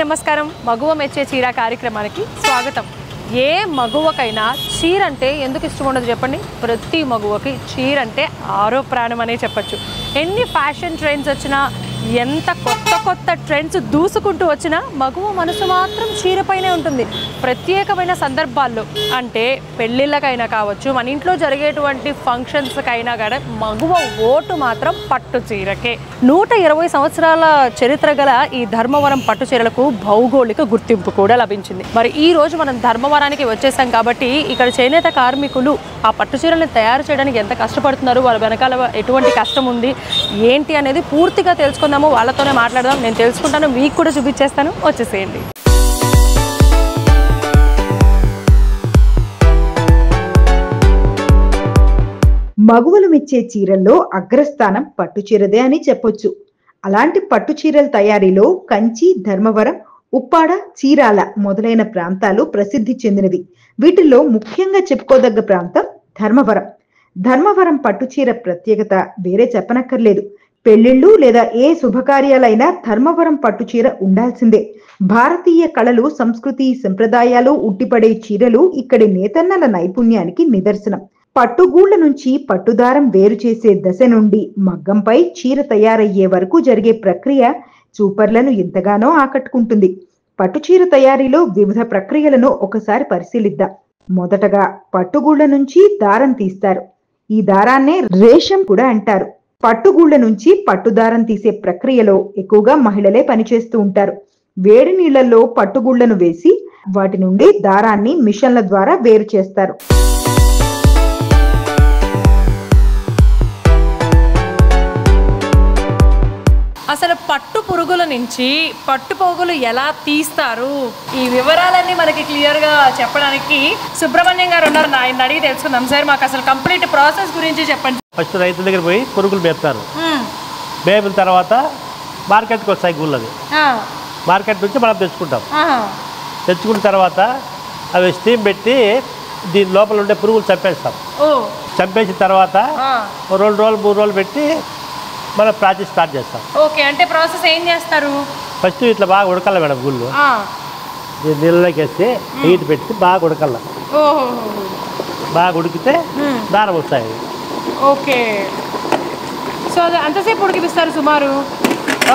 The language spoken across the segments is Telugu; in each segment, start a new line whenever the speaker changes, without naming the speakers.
నమస్కారం మగువ మెచ్చే చీర కార్యక్రమానికి స్వాగతం. ఏ మగువకైనా చీర అంటే ఎందుకు ఇష్టం ఉండదు చెప్పండి? ప్రతి మగువకి చీర అంటే ఆరో ప్రాణం అనే చెప్పచ్చు. ఎన్ని ఫ్యాషన్ ట్రెండ్స్ వచ్చినా, ఎంత కొత్త ట్రెండ్స్ దూసుకుంటూ వచ్చినా మగువ మనసు మాత్రం చీరపైనే ఉంటుంది. ప్రత్యేకమైన సందర్భాల్లో అంటే పెళ్ళిళ్ళకైనా కావచ్చు, మన ఇంట్లో జరిగేటువంటి ఫంక్షన్స్కైనా కానీ మగువ ఓటు మాత్రం పట్టు చీరకే. 120 సంవత్సరాల చరిత్ర గల ఈ ధర్మవరం పట్టు చీరలకు భౌగోళిక గుర్తింపు కూడా లభించింది. మరి ఈ రోజు మనం ధర్మవరానికి వచ్చేసాం కాబట్టి ఇక్కడ చేనేత కార్మికులు ఆ పట్టు చీరలను తయారు చేయడానికి ఎంత కష్టపడుతున్నారు, వాళ్ళ వెనకాల ఎటువంటి కష్టం ఉంది ఏంటి అనేది పూర్తిగా తెలుసుకుందాము. వాళ్ళతోనే మాట్లాడదాం. నేను తెలుసుకుంటాను, మీకు కూడా చూపించేస్తాను. వచ్చేసేయండి.
మగువలు మెచ్చే చీరల్లో అగ్రస్థానం పట్టు చీరదే అని చెప్పొచ్చు. అలాంటి పట్టు చీరల తయారీలో కంచి, ధర్మవరం, ఉప్పాడ, చీరాల మొదలైన ప్రాంతాలు ప్రసిద్ధి చెందినవి. వీటిల్లో ముఖ్యంగా చెప్పుకోదగ్గ ప్రాంతం ధర్మవరం. ధర్మవరం పట్టు చీర ప్రత్యేకత వేరే చెప్పనక్కర్లేదు. పెళ్లిళ్ళు లేదా ఏ శుభకార్యాలైనా ధర్మవరం పట్టు చీర ఉండాల్సిందే. భారతీయ కళలు, సంస్కృతి, సంప్రదాయాలు ఉట్టిపడే చీరలు ఇక్కడి నేతన్నల నైపుణ్యానికి నిదర్శనం. పట్టుగూళ్ల నుంచి పట్టుదారం వేరు చేసే దశ నుండి మగ్గంపై చీర తయారయ్యే వరకు జరిగే ప్రక్రియ చూపర్లను ఎంతగానో ఆకట్టుకుంటుంది. పట్టుచీర తయారీలో వివిధ ప్రక్రియలను ఒకసారి పరిశీలిద్దాం. మొదటగా పట్టుగూళ్ల నుంచి దారం తీస్తారు. ఈ దారాన్నే రేషం కూడా అంటారు. పట్టుగూళ్ల నుంచి పట్టుదారం తీసే ప్రక్రియలో ఎక్కువగా మహిళలే పనిచేస్తూ ఉంటారు. వేడి నీళ్లలో పట్టుగూళ్లను వేసి వాటి నుండి దారాన్ని మిషన్ల ద్వారా వేరు చేస్తారు.
అసలు పట్టు పురుగుల నుంచి పట్టు పోగులు ఎలా తీస్తారు, ఈ వివరాలన్నీ మనకి క్లియర్గా చెప్పడానికి సుబ్రహ్మణ్యం గారు ఉన్నారు. ఆయన అడిగి తెలుసుకుందాం. సార్, మాకు అసలు కంప్లీట్ ప్రాసెస్ గురించి చెప్పండి.
ఫస్ట్ రైతుల దగ్గర పోయి పురుగులు మేపుతారు. మేపిన తర్వాత మార్కెట్కి వస్తాయి గుళ్ళది. మార్కెట్ నుంచి మనం తెచ్చుకుంటాం. తెచ్చుకున్న తర్వాత అవి స్టీమ్ పెట్టి దీని లోపల ఉండే పురుగులు చంపేస్తాం. చంపేసిన తర్వాత 2 రోజులు 3 రోజులు పెట్టి మనం ప్రాసెస్ స్టార్ట్ చేస్తాం.
ఓకే, అంటే ప్రాసెస్ ఏం చేస్తారు?
ఫస్ట్ ఇట్లా బాగా ఉడకాలి మేడం. గుళ్ళు నీళ్ళలోకి వేసి హీట్ పెట్టి బాగా ఉడకాల. బాగా ఉడికితే దారం వస్తాయి.
ఓకే, సో అది ఎంతసేపు ఉడికిపిస్తారు? సుమారు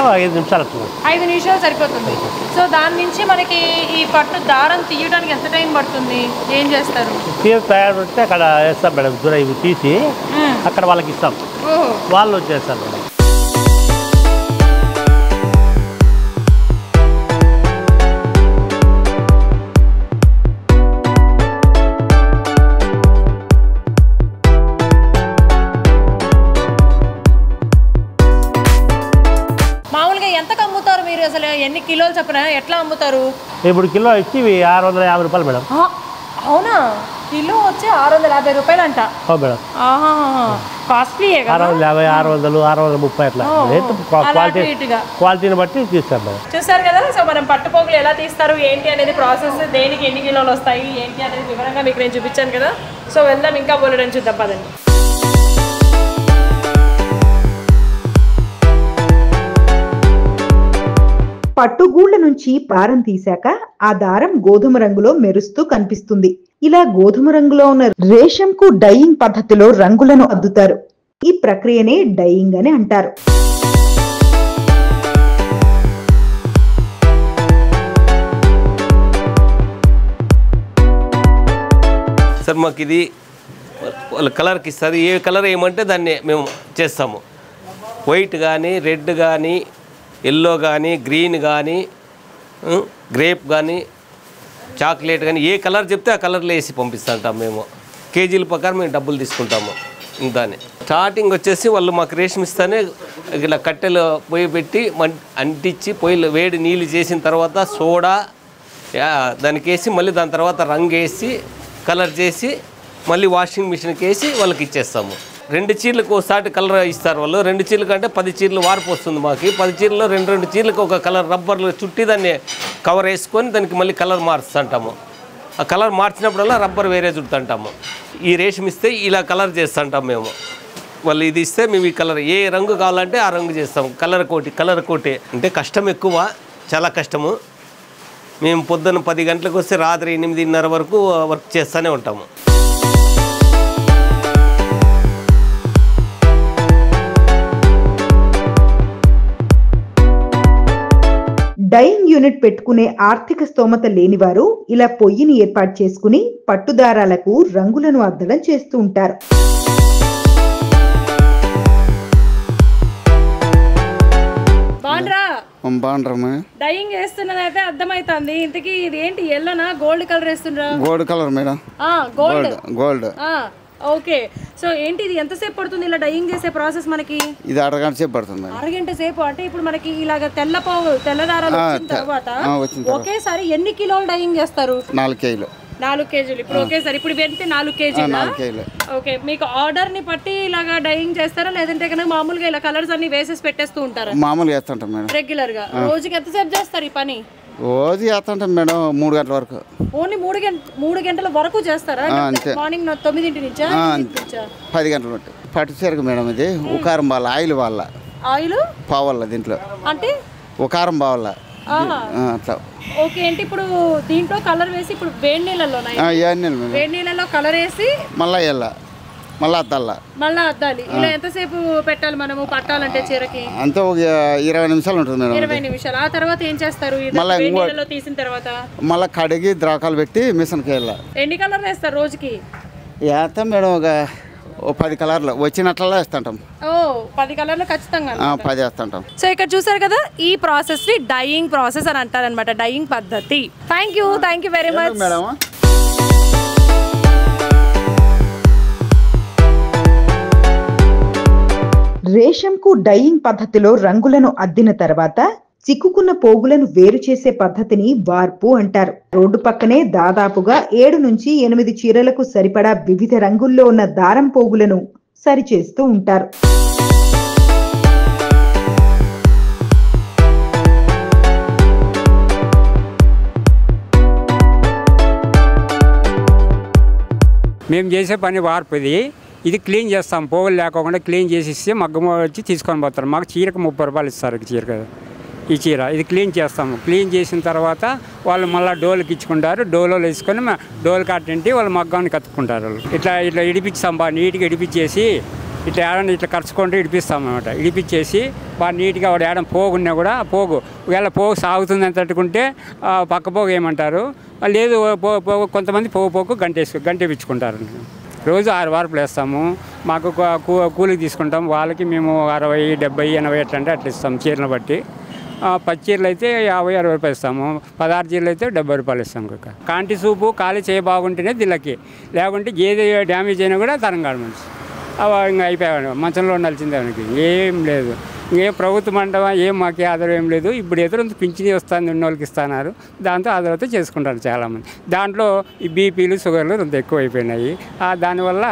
5 నిమిషాలు.
5 నిమిషాలు సరిపోతుంది. సో దాని నుంచి మనకి ఈ పట్టు దారం తీయడానికి ఎంత టైం పడుతుంది? ఏం చేస్తారు?
చీర తయారు ఉంటే అక్కడ వేస్తాం మేడం. దూరం ఇవి తీసి అక్కడ వాళ్ళకి ఇస్తాం. వాళ్ళు వచ్చేస్తారు మేడం.
అసలు ఎన్ని కిలోలు చెప్పిన ఎట్లా అమ్ముతారు?
ఇప్పుడు కిలో వచ్చి 650 రూపాయలు మేడం.
అవునా? కిలో వచ్చి 650 రూపాయలు అంట
మేడం.
కాస్ట్లీ.
650, 600, 630 అట్లా క్వాలిటీని బట్టి తీస్తారు మేడం.
చూస్తారు కదా. సో మనం పట్టుపోగులు ఎలా తీస్తారు ఏంటి అనేది ప్రాసెస్, దేనికి ఎన్ని కిలోలు వస్తాయి ఏంటి అనేది వివరంగా మీకు నేను చూపించాను కదా. సో వెళ్దాం, ఇంకా బోలెడని చూద్దాం పదండి.
పట్టుగూళ్ల నుంచి దారం తీశాక ఆ దారం గోధుమ రంగులో మెరుస్తూ కనిపిస్తుంది. ఇలా గోధుమ రంగులో ఉన్న రేషంకు డైయింగ్ పద్ధతిలో రంగులను అద్దుతారు. ఈ ప్రక్రియనే డైయింగ్ అని అంటారు.
సార్, మాకు ఇది కలర్కి ఇస్తుంది. ఏ కలర్ ఏమంటే దాన్ని మేము చేస్తాము. వైట్ కానీ, రెడ్ కానీ, ఎల్లో కానీ, గ్రీన్ కానీ, గ్రేప్ కానీ, చాక్లెట్ కానీ, ఏ కలర్ చెప్తే ఆ కలర్లో వేసి పంపిస్తుంటాం. మేము కేజీల ప్రకారం మేము డబ్బులు తీసుకుంటాము. దాన్ని స్టార్టింగ్ వచ్చేసి వాళ్ళు మాకు రేషన్ ఇస్తానే ఇలా కట్టెలు పొయ్యి పెట్టి అంటించి పొయ్యిలో వేడి నీళ్ళు చేసిన తర్వాత సోడా దానికి వేసి మళ్ళీ దాని తర్వాత రంగు వేసి కలర్ చేసి మళ్ళీ వాషింగ్ మిషన్కి వేసి వాళ్ళకి ఇచ్చేస్తాము. 2 చీరలకు ఒకసారి కలర్ ఇస్తారు వాళ్ళు. 2 చీరలు కంటే 10 చీరలు వార్పు వస్తుంది మాకు. 10 చీరలో 2 చీరలకు ఒక కలర్ రబ్బర్లు చుట్టి దాన్ని కవర్ వేసుకొని దానికి మళ్ళీ కలర్ మారుస్తుంటాము. ఆ కలర్ మార్చినప్పుడల్లా రబ్బర్ వేరే చుడుతుంటాము. ఈ రేషం ఇస్తే ఇలా కలర్ చేస్తుంటాం మేము. వాళ్ళు ఇది ఇస్తే మేము ఈ కలర్ ఏ రంగు కావాలంటే ఆ రంగు చేస్తాం. కలర్ కోటి అంటే కష్టం ఎక్కువ, చాలా కష్టము. మేము పొద్దున్న 10 గంటలకు వస్తే రాత్రి 8:30 వరకు వర్క్ చేస్తూనే ఉంటాము.
డైయింగ్ యూనిట్ పెట్టుకునే ఆర్థిక స్తోమత లేనివారు ఇలా పొయ్యిని ఏర్పాటు చేసుకుని పట్టుదారాలకు రంగులను అద్దడం చేస్తూ ఉంటారు.
డైయింగ్ వేస్తున్నదైతే అర్థమైతుంది. ఇంతకీ ఇది ఏంటి? ఎల్లోనా గోల్డ్ కలర్ వేస్తుండ్రా?
Gold colour madam. Gold.
Okay. So ఏంటి ఇది ఎంతసేపు పడుతుంది ఇలా డైయింగ్ చేసే ప్రాసెస్ మనకి?
ఇది అరగంట సేపు పడుతుంది.
అరగంట సేపు అంటే ఇప్పుడు మనకి ఇలాగ తెల్లదారాలు వచ్చిన తర్వాత ఒకేసారి ఎన్ని కిలోలు డైయింగ్ చేస్తారు?
4 కేజీలు.
4 కేజీలు. ఇప్పుడు ఒకేసారి ఇప్పుడు వెంటే 4 కేజీలు. ఓకే. మీకు ఆర్డర్ ని బట్టి ఇలాగా డైయింగ్ చేస్తారా లేదంటే కనుక మామూలుగా ఇలా కలర్స్ అన్ని వేసేసి పెట్టేస్తూ ఉంటారా?
మామూలుగా వేస్తుంటాం మేడం.
రెగ్యులర్ గా రోజుకి ఎంతసేపు చేస్తారు ఈ పని?
రోజు చేస్తుంటాం మేడం 3 గంటల వరకు.
ఓన్లీ 3 గంటల వరకు చేస్తారా? మార్నింగ్ 9 నుంచా
10 గంటల వరకు. పట్టు చీరకు మేడం ఇది ఉకారం బాల ఆయిల్ వాళ్ళ
ఆయిల్
పావల్ల దీంట్లో అంటే ఉకారం బావల్ల అట్లా.
ఓకే. అంటే ఇప్పుడు దీంట్లో కలర్ వేసి ఇప్పుడు వేడి నీళ్ళలో కలర్ వేసి మళ్ళా అద్దాలి. ఇలా ఎంతసేపు పెట్టాలి మనము పట్టాలంటే చీరకి?
అంతే ఒక 20 నిమిషాలు ఉంటుంది మేడం.
20 నిమిషాలు. ఆ తర్వాత ఏం చేస్తారు? తీసిన తర్వాత
మళ్ళీ కడిగి ద్రాకాలు పెట్టి మిషన్కి వెళ్ళాలి.
ఎన్ని కలర్లు వేస్తారు రోజుకి?
వేస్తాం మేడం ఒక 10 కలర్లు వచ్చినట్లా వేస్తుంటాం.
10 కలర్లు ఖచ్చితంగా
10 వేస్తుంటాం.
సో ఇక్కడ చూసారు కదా, ఈ ప్రాసెస్ ని డైయింగ్ ప్రాసెస్ అని అంటారనమాట, డైయింగ్ పద్ధతి. Thank you very much
madam.
రేషంకు డైయింగ్ పద్ధతిలో రంగులను అద్దిన తర్వాత చిక్కుకున్న పోగులను వేరు చేసే పద్ధతిని వార్పు అంటారు. రోడ్డు పక్కనే దాదాపుగా 7 నుంచి 8 చీరలకు సరిపడా వివిధ రంగుల్లో ఉన్న దారం పోగులను సరిచేస్తూ ఉంటారు.
మేము చేసే పని వార్పు ఇది క్లీన్ చేస్తాం. పోగులు లేకుండా క్లీన్ చేసి ఇస్తే మగ్గం వచ్చి తీసుకొని పోతారు. మాకు చీరకు 30 రూపాయలు ఇస్తారు. ఈ చీర ఇది క్లీన్ చేస్తాము. క్లీన్ చేసిన తర్వాత వాళ్ళు మళ్ళీ డోలుకి ఇచ్చుకుంటారు. డోలో వేసుకొని డోలు కట్టింటి వాళ్ళు మగ్గాన్ని కత్తుకుంటారు. ఇట్లా ఇడిపిస్తాం. బాగా నీట్గా ఇడిపించేసి ఇట్లా ఏడని ఇట్లా ఖర్చుకుంటూ ఇడిపిస్తాం అన్నమాట. ఇడిపించేసి బాగా నీట్గా వాడు ఏడని పోగు ఉన్నా కూడా పోగు ఒకవేళ పోగు సాగుతుందని తట్టుకుంటే పక్క పోగు ఏమంటారు, లేదు కొంతమంది పోగు గంటేపించుకుంటారు. రోజు 6 వార్పులు వేస్తాము. మాకు కూలికి తీసుకుంటాం. వాళ్ళకి మేము 60, 70, 80 ఎట్లా అట్లా ఇస్తాము చీరను బట్టి. 10 చీరలు అయితే 50, 60 రూపాయలు ఇస్తాము. 16 చీరలు అయితే 70 రూపాయలు ఇస్తాము. కాంటి సూపు ఖాళీ చేయ బాగుంటేనే దిల్లకి, లేకుంటే ఏది డ్యామేజ్ అయినా కూడా తరంగాడు మనిషి ఇంకా అయిపోయాడు. మంచంలో ఉండాల్సిందే మనకి. ఏం లేదు. ఇంకేం ప్రభుత్వం అంటావా ఏం మాకే ఆధారం ఏం లేదు. ఇప్పుడు ఎదురంత పింఛని వస్తుంది, ఉన్న వాళ్ళకి ఇస్తున్నారు. దాంతో ఆధారంతో చేసుకుంటారు చాలామంది. దాంట్లో ఈ బీపీలు షుగర్లు అంత ఎక్కువ అయిపోయినాయి. దానివల్ల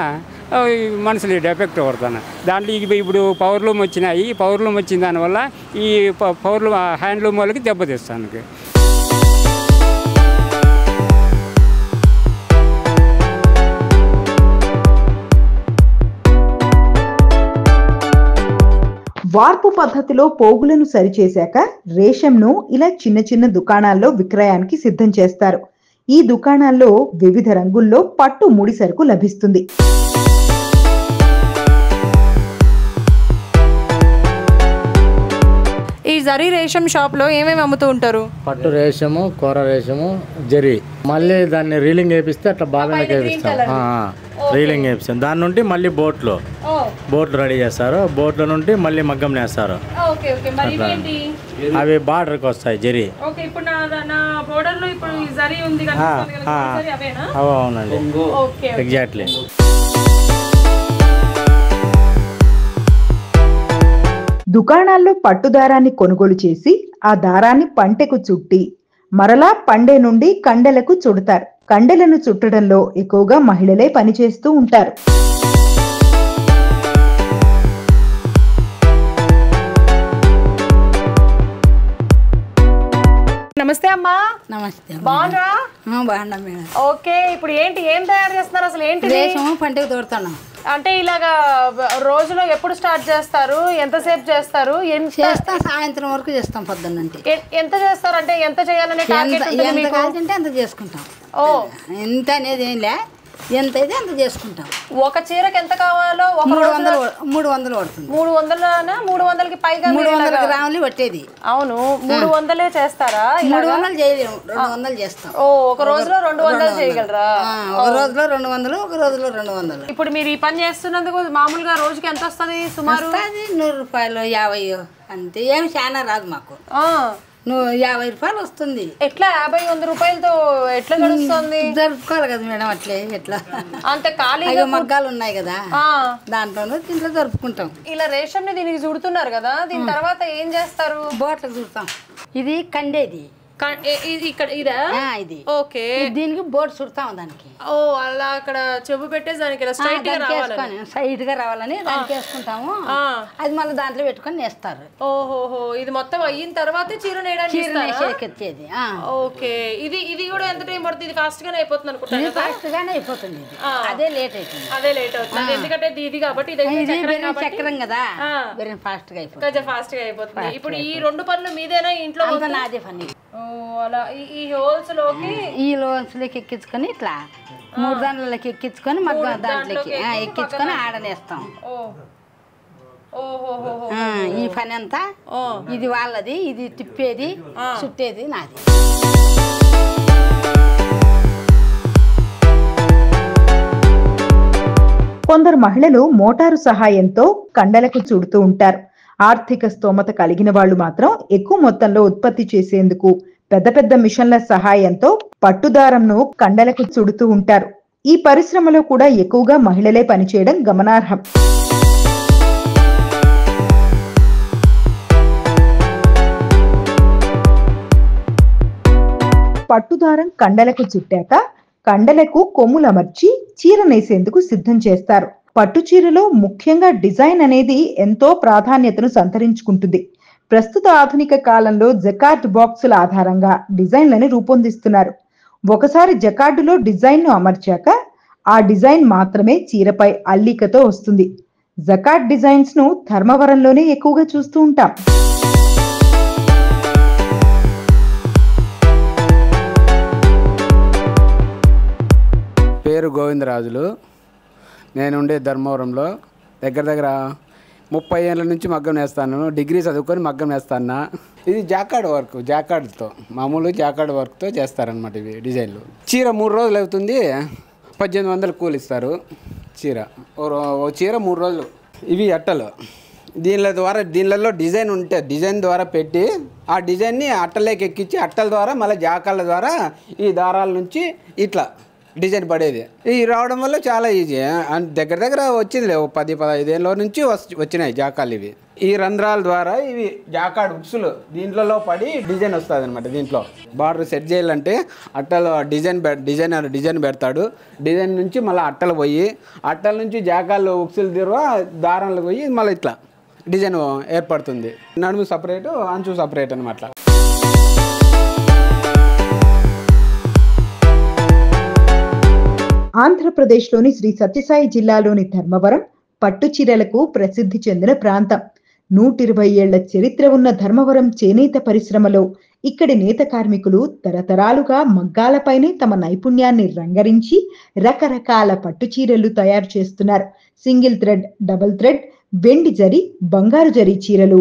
మనుషులు ఎఫెక్ట్ పడుతున్నారు. దాంట్లో ఇప్పుడు పవర్లూమ్ వచ్చినాయి. ఈ పవర్లూమ్ వచ్చిన దానివల్ల ఈ పవర్లూమ్ హ్యాండ్లూమ్ వాళ్ళకి దెబ్బతీస్తానికి.
వార్పు పద్ధతిలో పోగులను సరిచేశాక రేషంను ఇలా చిన్న చిన్న దుకాణాల్లో విక్రయానికి సిద్ధం చేస్తారు. ఈ దుకాణాల్లో వివిధ రంగుల్లో పట్టు ముడి సరుకు లభిస్తుంది.
ఈ జరీ రేషం షాప్ లో ఏమేమి అమ్ముతూ ఉంటారు?
పట్టు రేషము, కూర రేషము, జరీ. మళ్ళీ దాన్ని రీలింగ్ వేపిస్తే అట్లా బాగా వేపిస్తాం. రీలింగ్ వేపిస్తాం. దాని నుండి మళ్ళీ బోట్లు రెడీ చేస్తారు. బోట్ల నుండి మళ్ళీ మగ్గం నేస్తారు. అవి బార్డర్కి వస్తాయి జరీ. అవునండి, ఎగ్జాక్ట్లీ.
దుకాణాల్లో పట్టు దారాన్ని కొనుగోలు చేసి ఆ దారాన్ని పంటెకు చుట్టి మరలా పండె నుండి కండెలకు చుడతారు. కండెలను చుట్టడంలో ఎక్కువగా మహిళలే పనిచేస్తూ ఉంటారు.
నమస్తే అమ్మా.
నమస్తే.
బాగున్నారా?
బాగున్నా మేడం.
ఓకే. ఇప్పుడు ఏం తయారు చేస్తున్నారు? అసలు ఏంటి?
రేషము పంటకు తోడుతున్నాం.
అంటే ఇలాగా రోజులో ఎప్పుడు స్టార్ట్ చేస్తారు, ఎంతసేపు చేస్తారు?
చేస్తాం, సాయంత్రం వరకు చేస్తాం. పొద్దున్నంటే
ఎంత చేస్తారు? అంటే ఎంత చేయాలనే టార్గెట్ ఉంటుంది మీకు?
కావాలంటే అంత చేసుకుంటాం. ఎంత అనేది ఏం లే, ఎంత అయితే అంత చేసుకుంటాం.
ఒక చీరకి ఎంత కావాలో?
300 పడుతుంది.
300 300కి పైగా
300 గ్రాములు పట్టేది.
అవును, 300 చేస్తారా?
300 చేయలేము, 200 చేస్తాం.
ఒక రోజులో 200 చేయగలరా?
ఒక రోజులో 200, ఒక రోజులో 200.
ఇప్పుడు మీరు ఈ పని చేస్తున్నందుకు మామూలుగా రోజుకి ఎంత వస్తుంది సుమారు?
100 రూపాయలు, 50 అంతే. ఏమి చాలా రాదు మాకు. 50 రూపాయలు వస్తుంది.
ఎట్లా 50-100 రూపాయలతో ఎట్లా గడుస్తుంది?
జరుపుకోవాలి కదా మేడం, అట్లే ఎట్లా
అంత ఖాళీ
మగ్గాలు ఉన్నాయి కదా, దాంట్లో దీంట్లో జరుపుకుంటాం.
ఇలా రేషం ని దీనికి చుడుతున్నారు కదా, దీని తర్వాత ఏం చేస్తారు?
బోట్లకు చుడతాం. ఇది కండేది
ఇక్కడ ఇదా?
ఇది
ఓకే.
దీనికి బోట్ చుడతాం దానికి.
ఓ అలా అక్కడ చెవు పెట్టేసి దానికి స్ట్రైట్
గా రావాలని దానికి వేసుకుంటాము. అది మళ్ళీ దాంట్లో పెట్టుకొని నేస్తారు.
ఓహోహో, ఇది మొత్తం అయిన తర్వాత చీర
నేయడానికి.
ఓకే. ఇది కూడా ఎంత టైం పడుతుంది? ఇది ఫాస్ట్ గానే అయిపోతుంది అనుకుంటాను.
ఫాస్ట్ గానే అయిపోతుంది. అదే లేట్
అవుతుంది ఎందుకంటే ఇది కాబట్టి
చక్రం కదా, ఫాస్ట్ గా అయిపోతుంది.
కొంచెం ఫాస్ట్ గా అయిపోతుంది. ఇప్పుడు ఈ 2 పనులు మీదేనా ఇంట్లో?
నాదే పని.
అలా ఈ హోల్స్ లోకి
ఎక్కించుకొని ఇట్లా 3 దాంట్లోకి ఎక్కించుకొని మగ్గం దాంట్లోకి ఎక్కించుకొని ఆడనేస్తాం. ఈ పని అంతా ఇది వాళ్ళది, ఇది తిప్పేది చుట్టేది నాది.
కొందరు మహిళలు మోటారు సహాయంతో కండలకు చుడుతూ ఉంటారు. ఆర్థిక స్తోమత కలిగిన వాళ్ళు మాత్రం ఎక్కువ మొత్తంలో ఉత్పత్తి చేసేందుకు పెద్ద పెద్ద మిషన్ల సహాయంతో పట్టుదారంను కండలకు చుడుతూ ఉంటారు. ఈ పరిశ్రమలో కూడా ఎక్కువగా మహిళలే పనిచేయడం గమనార్హం. పట్టుదారం కండలకు చుట్టాక కండలకు కొమ్ములమర్చి చీర నేసేందుకు సిద్ధం చేస్తారు. పట్టు చీరలో ముఖ్యంగా డిజైన్ అనేది ఎంతో ప్రాధాన్యతను సంతరించుకుంటుంది. ప్రస్తుత ఆధునిక కాలంలో జకార్డ్ బాక్సుల ఆధారంగా డిజైన్లను రూపొందిస్తున్నారు. ఒకసారి జకార్డులో డిజైన్ ను అమర్చాక ఆ డిజైన్ మాత్రమే చీరపై అల్లికతో వస్తుంది. జకార్డ్ డిజైన్స్ ను ధర్మవరంలోనే ఎక్కువగా చూస్తూ ఉంటాం.
పేరు గోవిందరాజులు. నేను ఉండే ధర్మవరంలో. దగ్గర 30 ఏళ్ళ నుంచి మగ్గం వేస్తాను. డిగ్రీ చదువుకొని మగ్గం వేస్తాను. ఇది జాకార్డ్ వర్క్, జాకార్డ్తో మామూలు జాకార్డ్ వర్క్తో చేస్తారనమాట. ఇవి డిజైన్లు. చీర 3 రోజులు అవుతుంది, 1800 కూలి ఇస్తారు చీర. ఓ చీర 3 రోజులు. ఇవి అట్టలు. దీనిలలో డిజైన్ ఉంటే డిజైన్ ద్వారా పెట్టి ఆ డిజైన్ని అట్టలేకి ఎక్కించి అట్టల ద్వారా మళ్ళీ జాకాళ్ళ ద్వారా ఈ దారాల నుంచి ఇట్లా డిజైన్ పడేది. ఇవి రావడం వల్ల చాలా ఈజీ. దగ్గర వచ్చింది 10-15 ఏళ్ళ నుంచి వచ్చినాయి జాకాలు. ఇవి ఈ రంధ్రాల ద్వారా ఇవి జాకాడ్ ఉక్సులు దీంట్లో పడి డిజైన్ వస్తుంది అనమాట. దీంట్లో బార్డర్ సెట్ చేయాలంటే అట్టలు డిజైన్ పెడతాడు. డిజైన్ నుంచి మళ్ళీ అట్టలు పోయి అట్టల నుంచి జాకాళ్ళు ఉక్సులు తీరువా దారాలకు పోయి మళ్ళీ ఇట్లా డిజైన్ ఏర్పడుతుంది. నడుము సపరేటు, అంచు సపరేట్ అనమాట.
ఆంధ్రప్రదేశ్లోని శ్రీ సత్యసాయి జిల్లాలోని ధర్మవరం పట్టు చీరలకు ప్రసిద్ధి చెందిన ప్రాంతం. 120 ఏళ్ల చరిత్ర ఉన్న ధర్మవరం చేనేత పరిశ్రమలో ఇక్కడి నేత కార్మికులు తరతరాలుగా మగ్గాలపైనే తమ నైపుణ్యాన్ని రంగరించి రకరకాల పట్టు చీరలు తయారు చేస్తున్నారు. సింగిల్ థ్రెడ్, డబుల్ థ్రెడ్, వెండి జరీ, బంగారు జరీ చీరలు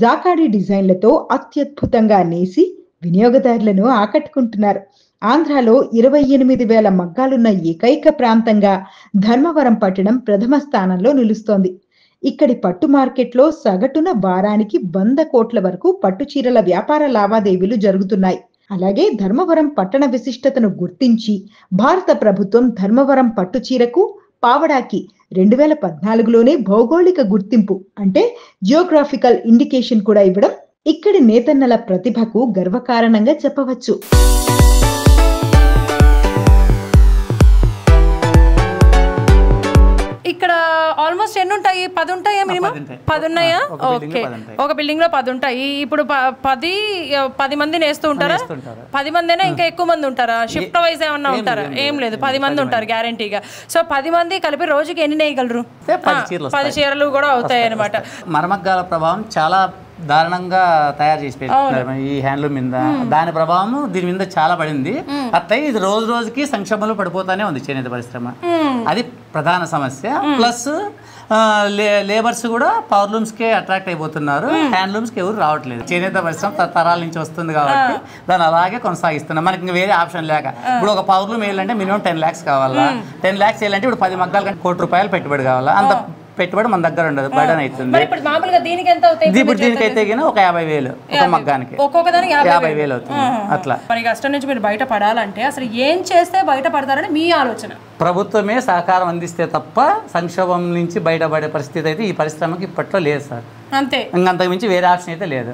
జాకాడి డిజైన్లతో అత్యద్భుతంగా నేసి వినియోగదారులను ఆకట్టుకుంటున్నారు. ఆంధ్రాలో 28,000 మగ్గాలున్న ఏకైక ప్రాంతంగా ధర్మవరం పట్టణం ప్రథమ స్థానంలో నిలుస్తోంది. ఇక్కడి పట్టు మార్కెట్లో సగటున వారానికి 100 కోట్ల వరకు పట్టు చీరల వ్యాపార లావాదేవీలు జరుగుతున్నాయి. అలాగే ధర్మవరం పట్టణ విశిష్టతను గుర్తించి భారత ప్రభుత్వం ధర్మవరం పట్టు చీరకు, పావడాకి 2014లోనే భౌగోళిక గుర్తింపు అంటే జియోగ్రాఫికల్ ఇండికేషన్ కూడా ఇవ్వడం ఇక్కడి నేతన్నల ప్రతిభకు గర్వకారణంగా చెప్పవచ్చు.
ఇక్కడ ఆల్మోస్ట్ ఎన్ని ఉంటాయి? 10 ఉంటాయా మినిమం? 10 ఉన్నాయా? ఓకే, ఒక బిల్డింగ్ లో 10 ఉంటాయి. ఇప్పుడు 10 మంది నేస్తూ ఉంటారా? 10 మందినా ఇంకా ఎక్కువ మంది ఉంటారా? షిఫ్ట్ వైజ్ ఏమన్నా ఉంటారా? ఏం లేదు, 10 మంది ఉంటారు గ్యారంటీగా. సో 10 మంది కలిపి రోజుకి ఎన్ని నేయగలరు? 10 చీరలు కూడా అవుతాయి అనమాట.
మరమగ్గాల ప్రభావం చాలా దారుణంగా తయారు చేసి పెట్టారు ఈ హ్యాండ్లూమ్ మీద. దాని ప్రభావం దీని మీద చాలా పడింది. అట్లా ఇది రోజు రోజుకి సంక్షోభంలో పడిపోతానే ఉంది చేనేత పరిశ్రమ. అది ప్రధాన సమస్య. ప్లస్ లేబర్స్ కూడా పవర్లూమ్స్కే అట్రాక్ట్ అయిపోతున్నారు, హ్యాండ్లూమ్స్కి ఎవరు రావట్లేదు. చేనేత పరిశ్రమ తరాల నుంచి వస్తుంది కాబట్టి దాన్ని అలాగే కొనసాగిస్తున్నాం. మనకి ఇంకా వేరే ఆప్షన్ లేక. ఇప్పుడు ఒక పవర్లూమ్ వేయాలంటే మినిమం 10 lakhs కావాలా, 10 lakhs వేయాలంటే ఇప్పుడు 10 మగ్గాల కంటే ₹1,00,00,000 పెట్టుబడి కావాలా. అంత పెట్టుబడి మన దగ్గర ఉండదు, బర్డన్ అవుతుంది. ఇప్పుడు దీనికైతే ఒక 50,000 ఒక మగ్గానికి,
ఒక్కొక్కదానికి
50,000 అవుతుంది. అట్లా
మరి కష్టం నుంచి మీరు బయట పడాలంటే అసలు ఏం చేస్తే బయట పడతారని మీ ఆలోచన?
ప్రభుత్వమే సహకారం అందిస్తే తప్ప సంక్షోభం నుంచి బయటపడే పరిస్థితి అయితే ఈ పరిశ్రమకి ఇప్పట్లో లేదు సార్.
అంతే,
ఇంకంతకు మించి వేరే ఆప్షన్ అయితే లేదు.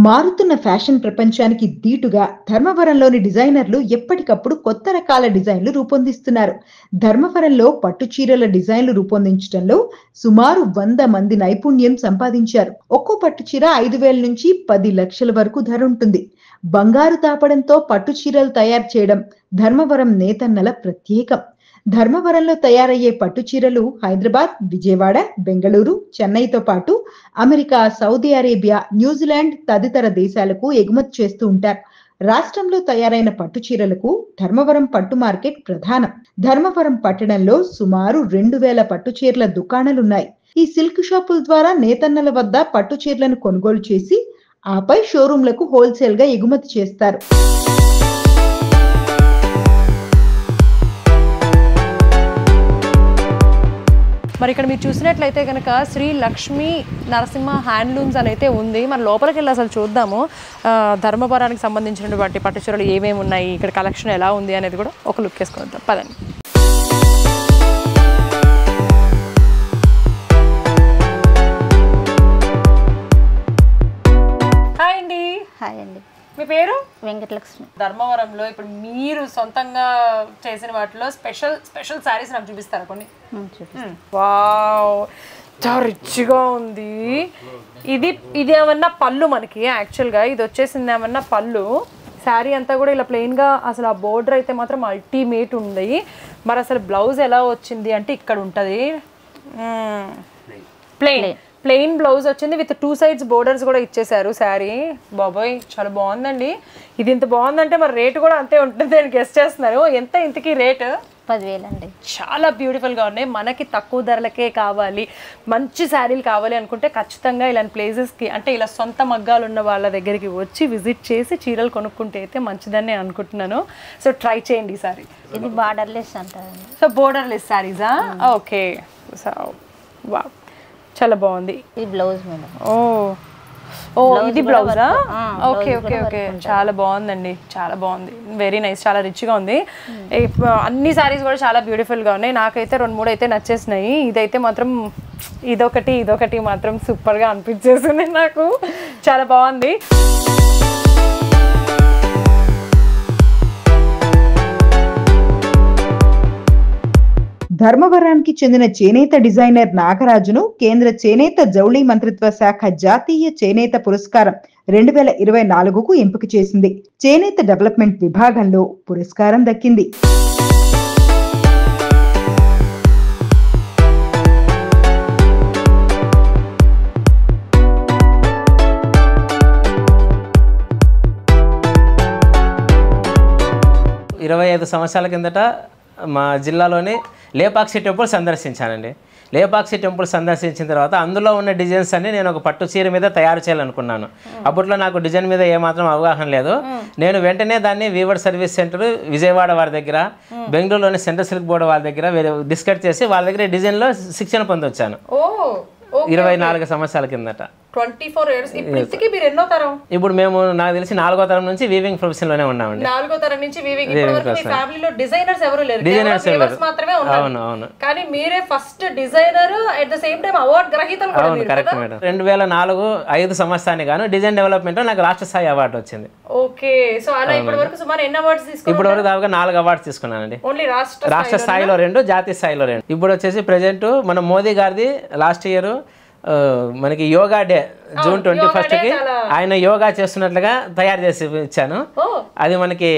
మారుతున్న ఫ్యాషన్ ప్రపంచానికి దీటుగా ధర్మవరంలోని డిజైనర్లు ఎప్పటికప్పుడు కొత్త రకాల డిజైన్లు రూపొందిస్తున్నారు. ధర్మవరంలో పట్టు చీరల డిజైన్లు రూపొందించడంలో సుమారు 100 మంది నైపుణ్యం సంపాదించారు. ఒక్కో పట్టు చీర 5,000 నుంచి 10 లక్షల వరకు ధర ఉంటుంది. బంగారు తాపడంతో పట్టు చీరలు తయారు చేయడం ధర్మవరం నేతన్నల ప్రత్యేకం. ధర్మవరంలో తయారయ్యే పట్టు చీరలు హైదరాబాద్, విజయవాడ, బెంగళూరు, చెన్నైతో పాటు అమెరికా, సౌదీ అరేబియా, న్యూజిలాండ్ తదితర దేశాలకు ఎగుమతి చేస్తూ ఉంటారు. రాష్ట్రంలో తయారైన పట్టు చీరలకు ధర్మవరం పట్టు మార్కెట్ ప్రధానం. ధర్మవరం పట్టణంలో సుమారు 2,000 పట్టు చీరల దుకాణాలున్నాయి. ఈ సిల్క్ షాపుల ద్వారా నేతన్నల వద్ద పట్టు చీరలను కొనుగోలు చేసి ఆపై షోరూంలకు హోల్సేల్ గా ఎగుమతి చేస్తారు.
మరి ఇక్కడ మీరు చూసినట్లయితే కనుక శ్రీ లక్ష్మీ నరసింహ హ్యాండ్లూమ్స్ అని అయితే ఉంది. మరి లోపలికి వెళ్ళి అసలు చూద్దాము ధర్మవరానికి సంబంధించినటువంటి పట్టు చీరలు ఏమేమి ఉన్నాయి, ఇక్కడ కలెక్షన్ ఎలా ఉంది అనేది కూడా ఒక లుక్ వేసుకుందాం. పదండి. హాయ్ అండి.
హాయ్ అండి.
మీ పేరు?
వెంకటలక్ష్మి.
ధర్మవరంలో ఇప్పుడు మీరు సొంతంగా చేసిన వాటిలో స్పెషల్ శారీస్ నాకు చూపిస్తారా కొన్ని? వావ్, చాలా రిచ్గా ఉంది. ఇది ఏమన్నా పళ్ళు మనకి యాక్చువల్గా ఇది వచ్చేసింది ఏమన్నా పళ్ళు. శారీ అంతా కూడా ఇలా ప్లెయిన్గా, అసలు ఆ బోర్డర్ అయితే మాత్రం అల్టిమేట్ ఉంది. మరి అసలు బ్లౌజ్ ఎలా వచ్చింది అంటే ఇక్కడ ఉంటుంది, ప్లెయిన్ బ్లౌజ్ వచ్చింది విత్ 2 sides బోర్డర్స్ కూడా ఇచ్చేసారు. శారీ బాబోయ్ చాలా బాగుందండి. ఇది ఇంత బాగుందంటే మరి రేటు కూడా అంతే ఉంటుంది నేను గెస్ చేస్తున్నారు. ఎంత ఇంతకీ రేటు?
10,000 అండి.
చాలా బ్యూటిఫుల్గా ఉన్నాయి. మనకి తక్కువ ధరలకే కావాలి, మంచి శారీలు కావాలి అనుకుంటే ఖచ్చితంగా ఇలాంటి ప్లేసెస్కి, అంటే ఇలా సొంత మగ్గాలు ఉన్న వాళ్ళ దగ్గరికి వచ్చి విజిట్ చేసి చీరలు కొనుక్కుంటే అయితే మంచిదని నేను అనుకుంటున్నాను. సో ట్రై చేయండి ఈ సారీ.
ఇది బార్డర్లెస్ అంటారండి.
సో బోర్డర్లెస్ శారీసా? ఓకే. సో వా, చాలా బాగుంది.
ఈ బ్లౌజ్ మేడం.
ఓ ఇది బ్లౌజా? ఓకే ఓకే ఓకే, చాలా బాగుందండి, చాలా బాగుంది, వెరీ నైస్, చాలా రిచ్గా ఉంది. అన్ని శారీస్ కూడా చాలా బ్యూటిఫుల్గా ఉన్నాయి. నాకైతే 2-3 అయితే నచ్చేసినాయి. ఇదైతే మాత్రం ఇదొకటి మాత్రం సూపర్గా అనిపించేసింది నాకు, చాలా బాగుంది.
ధర్మవరానికి చెందిన చేనేత డిజైనర్ నాగరాజును కేంద్ర చేనేత జౌళి మంత్రిత్వ శాఖ జాతీయ చేనేత పురస్కారం 2024కు ఎంపిక చేసింది. చేనేత డెవలప్మెంట్ విభాగంలో పురస్కారం దక్కింది.
ఇరవై 25 సంవత్సరాల కిందట మా జిల్లాలోని లేపాక్షి టెంపుల్ సందర్శించానండి. లేపాక్షి టెంపుల్ సందర్శించిన తర్వాత అందులో ఉన్న డిజైన్స్ అన్ని నేను ఒక పట్టు చీర మీద తయారు చేయాలనుకున్నాను. అప్పట్లో నాకు డిజైన్ మీద ఏమాత్రం అవగాహన లేదు. నేను వెంటనే దాన్ని వీవర్ సర్వీస్ సెంటర్ విజయవాడ వారి దగ్గర, బెంగళూరులోని సెంట్రల్ సిల్క్ బోర్డు వాళ్ళ దగ్గర డిస్కస్ చేసి వాళ్ళ దగ్గర డిజైన్లో శిక్షణ పొందొచ్చాను 24 సంవత్సరాల కిందట.
24 years. ఇప్పటికి మీరు ఎన్నో తరం?
ఇప్పుడు మేము నాకు తెలిసి 4వ తరం నుంచి వీవింగ్ ప్రొఫెషన్ లోనే ఉన్నామండి.
4వ తరం నుంచి వీవింగ్. ఇప్పటివరకు మీ ఫ్యామిలీలో డిజైనర్స్ ఎవరు లేరు, వీవర్స్ మాత్రమే ఉన్నారు.
అవును.
కానీ మీరే first designer, at the same time award గ్రహీతలు కూడా.
అవును, కరెక్ట్ మేడం. 2004-5 సంవత్సరానికి గాను డిజైన్ డెవలప్మెంట్ లో నాకు రాష్ట్ర స్థాయి అవార్డు వచ్చింది.
ఓకే, సో అలా ఇప్పటివరకు సుమారు ఎన్ని అవార్డ్స్ తీసుకున్నారు?
ఇప్పటివరకు దాదాపుగా 4 అవార్డ్స్ తీసుకున్నానండి.
ఓన్లీ
రాష్ట్ర స్థాయిలో 2, జాతీయ స్థాయిలో 2. ఇప్పుడు వచ్చేసి ప్రెజెంట్ మన మోదీ గారిది లాస్ట్ ఇయర్ మనకి యోగా డే జూన్ 21కి ఆయన యోగా చేస్తున్నట్లుగా తయారు చేసి ఇచ్చాను. అది మనకి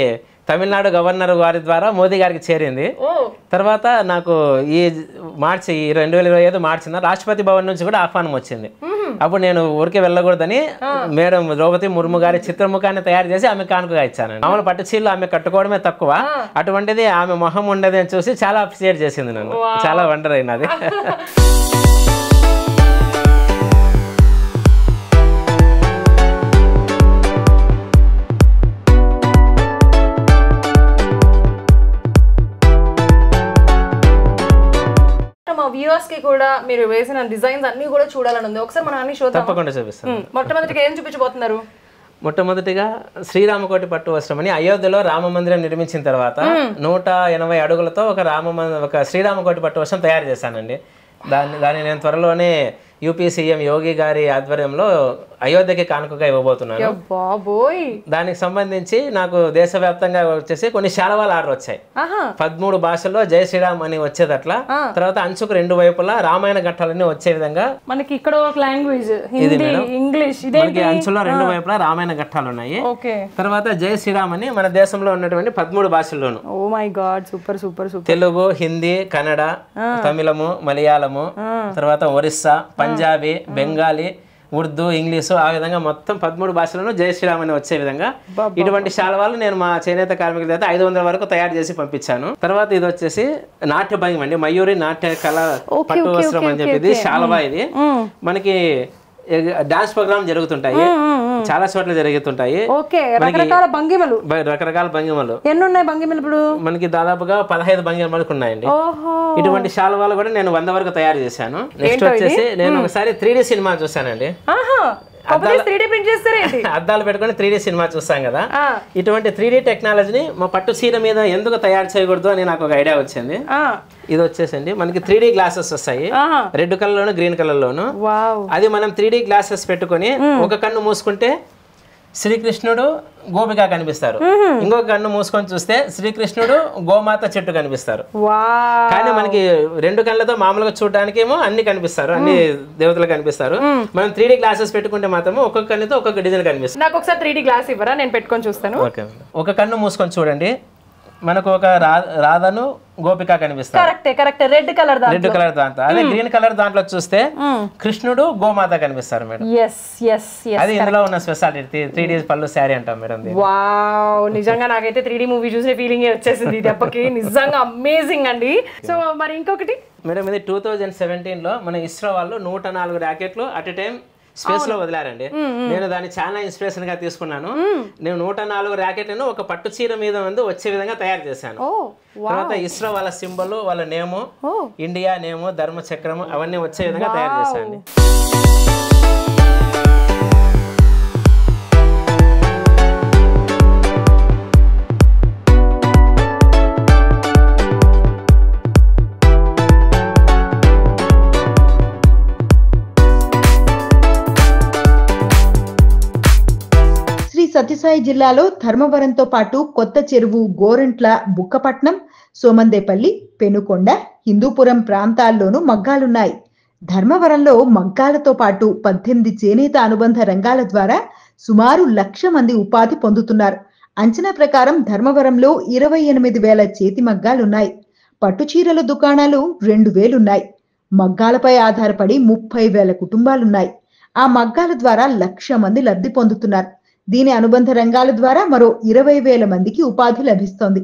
తమిళనాడు గవర్నర్ వారి ద్వారా మోదీ గారికి చేరింది. తర్వాత నాకు ఈ మార్చి 2025 మార్చిన రాష్ట్రపతి భవన్ నుంచి కూడా ఆహ్వానం వచ్చింది. అప్పుడు నేను ఊరికే వెళ్ళకూడదని మేడం ద్రౌపది ముర్ము గారి చిత్రముఖాన్ని తయారు చేసి ఆమె కానుకగా ఇచ్చాను. మామూలు పట్టు చీరలు ఆమె కట్టుకోవడమే తక్కువ, అటువంటిది ఆమె మొహం ఉండదు అని చూసి చాలా అప్రిషియేట్ చేసింది నన్ను. చాలా వండర్ అయినది.
వ్యూవర్స్ కి కూడా మీరు వేసిన డిజైన్స్ అన్ని కూడా చూడాలని ఉంది. ఒకసారి మన అన్ని చూద్దాం.
తప్పకుండా చూపిస్తాను.
మొట్టమొదటిగా ఏం చూపించబోతున్నారు?
మొట్టమొదటిగా శ్రీరామకోటి పట్టు వస్త్రం అని అయోధ్యలో రామ మందిరం నిర్మించిన తర్వాత 180 అడుగులతో ఒక శ్రీరామకోటి పట్టు వస్త్రం తయారు చేశానండి. దాన్ని నేను త్వరలోనే యూపీ సీఎం యోగి గారి ఆధ్వర్యంలో అయోధ్యకి కానుకగా ఇవ్వబోతున్నాను. దానికి సంబంధించి నాకు దేశవ్యాప్తంగా వచ్చేసి కొన్ని శాలువాలు ఆర్డర్ వచ్చాయి. 13 భాషల్లో జై శ్రీరామ్ అని వచ్చేదట్లా. తర్వాత అంచుకు 2 వైపులా రామాయణ ఘట్టాలన్నీ వచ్చే విధంగా
మనకి ఇక్కడ ఒక లాంగ్వేజ్ హిందీ ఇంగ్లీష్
మనకి అంచులో 2 వైపులా రామాయణ ఘట్టాలు ఉన్నాయి. తర్వాత జై శ్రీరామ్ అని మన దేశంలో ఉన్నటువంటి 13 భాషల్లోను.
Oh my god, super super super.
Telugu, Hindi, Kannada, తమిళము, మలయాళము, తర్వాత ఒరిస్సా, పంజాబీ, బెంగాలీ, ఉర్దూ, ఇంగ్లీషు, ఆ విధంగా మొత్తం 13 భాషలను జై శ్రీరామ్ అని వచ్చే విధంగా ఇటువంటి శాలువాలు నేను మా చేనేత కార్మికుల దగ్గర 500 వరకు తయారు చేసి పంపించాను. తర్వాత ఇది వచ్చేసి నాట్య భంగి అండి, మయూరి నాట్య కళ పట్టు వస్త్రం అని చెప్పి శాలువా. ఇది మనకి డాన్స్ ప్రోగ్రామ్ జరుగుతుంటాయి, చాలా చోట్ల జరుగుతుంటాయి.
రకరకాల
భంగిమలు.
ఎన్ని ఉన్నాయి భంగిమలు? ఇప్పుడు
మనకి దాదాపుగా 15 భంగిమలకు ఉన్నాయండి. ఇటువంటి శాలువాలు కూడా నేను 100 వరకు తయారు చేశాను. నెక్స్ట్ వచ్చేసి నేను ఒకసారి 3D సినిమా చూసానండి. అద్దాలు పెట్టుకుని 3D సినిమా చూస్తాం కదా, ఇటువంటి 3D టెక్నాలజీని మా పట్టు చీర మీద ఎందుకు తయారు చేయకూడదు అని నాకు ఒక ఐడియా వచ్చింది. ఇది వచ్చేసండి మనకి 3D గ్లాసెస్ వస్తాయి, రెడ్ కలర్ లోను గ్రీన్ కలర్ లోను. అది మనం 3D గ్లాసెస్ పెట్టుకుని ఒక కన్ను మూసుకుంటే శ్రీకృష్ణుడు గోపిక కనిపిస్తారు, ఇంకొక కన్ను మూసుకొని చూస్తే శ్రీకృష్ణుడు గోమాత చెట్టు కనిపిస్తారు. కానీ మనకి 2 కళ్ళతో మామూలుగా చూడడానికి ఏమో అన్ని కనిపిస్తారు, అన్ని దేవతలు కనిపిస్తారు. మనం 3D గ్లాసెస్ పెట్టుకుంటే మాత్రం ఒక్కొక్క కన్నుతో ఒక్కొక్క డిజైన్ కనిపిస్తుంది.
నాకు ఒకసారి 3D గ్లాస్ ఇవ్వరా, నేను పెట్టుకొని చూస్తాను.
ఓకే, ఒక కన్ను మూసుకొని చూడండి, మనకు ఒక రాధను గోపిక కనిపిస్తారు.
రెడ్ కలర్
దాంట్లో. అదే గ్రీన్ కలర్ దాంట్లో చూస్తే కృష్ణుడు గోమాత కనిపిస్తారు మేడం. అది ఇందులో ఉన్న స్పెషాలిటీ. 3D పళ్ళు శారీ అంటాం మేడం.
వావ్, నిజంగా నాకైతే 3D మూవీ చూసే ఫీలింగ్ వచ్చేసింది దెబ్బకి. నిజంగా అమేజింగ్ అండి. సో మరి ఇంకొకటి
మేడం, ఇది 2017లో మన ఇస్రో వాళ్ళు 104 ర్యాకెట్లు అట్ ఎ టైం స్పేస్ లో వదిలారండి. నేను దాన్ని చాలా ఇన్స్పిరేషన్ గా తీసుకున్నాను. నేను 104 ర్యాకెట్లను ఒక పట్టు చీర మీద వచ్చే విధంగా తయారు చేశాను. తర్వాత ఇస్రో వాళ్ళ సింబల్, వాళ్ళ నేము, ఇండియా నేము, ధర్మ చక్రము అవన్నీ వచ్చే విధంగా తయారు చేశాను.
సత్యసాయి జిల్లాలో ధర్మవరంతో పాటు కొత్త చెరువు, గోరంట్ల, బుక్కపట్నం, సోమందేపల్లి, పెనుకొండ, హిందూపురం ప్రాంతాల్లోనూ మగ్గాలున్నాయి. ధర్మవరంలో మగ్గాలతో పాటు 18 చేనేత అనుబంధ రంగాల ద్వారా సుమారు 1,00,000 మంది ఉపాధి పొందుతున్నారు. అంచనా ప్రకారం ధర్మవరంలో 28,000 చేతి మగ్గాలున్నాయి. పట్టుచీరల దుకాణాలు 2,000 ఉన్నాయి. మగ్గాలపై ఆధారపడి 30,000 కుటుంబాలున్నాయి. ఆ మగ్గాల ద్వారా 1,00,000 మంది లబ్ధి పొందుతున్నారు. దీని అనుబంధ రంగాల ద్వారా మరో 20,000 మందికి ఉపాధి లభిస్తోంది.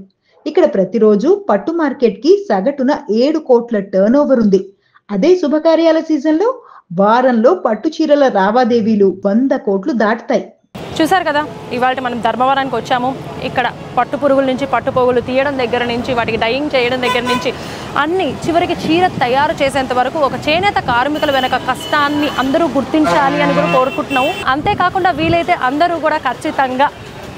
ఇక్కడ ప్రతిరోజు పట్టు మార్కెట్ కి సగటున 7 కోట్ల టర్న్ ఓవర్ ఉంది. అదే శుభకార్యాల సీజన్లో వారంలో పట్టు చీరల లావాదేవీలు 100 కోట్లు దాటుతాయి.
చూసారు కదా, ఇవాళ మనం ధర్మవరానికి వచ్చాము. ఇక్కడ పట్టు పురుగుల నుంచి పట్టు పురుగులు తీయడం దగ్గర నుంచి వాటికి డైయింగ్ చేయడం దగ్గర నుంచి అన్నీ చివరికి చీర తయారు చేసేంత వరకు ఒక చేనేత కార్మికుల వెనక కష్టాన్ని అందరూ గుర్తించాలి అని కూడా కోరుకుంటున్నాము. అంతేకాకుండా వీలైతే అందరూ కూడా ఖచ్చితంగా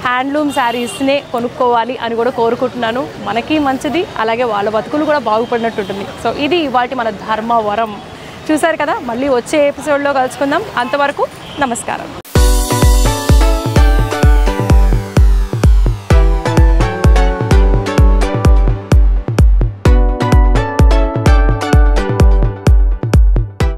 హ్యాండ్లూమ్ శారీస్నే కొనుక్కోవాలి అని కూడా కోరుకుంటున్నాను. మనకి మంచిది, అలాగే వాళ్ళ బతుకులు కూడా బాగుపడినట్టు ఉంటుంది. సో ఇది ఇవాళ మన ధర్మవరం. చూసారు కదా, మళ్ళీ వచ్చే ఎపిసోడ్లో కలుసుకుందాం. అంతవరకు నమస్కారం.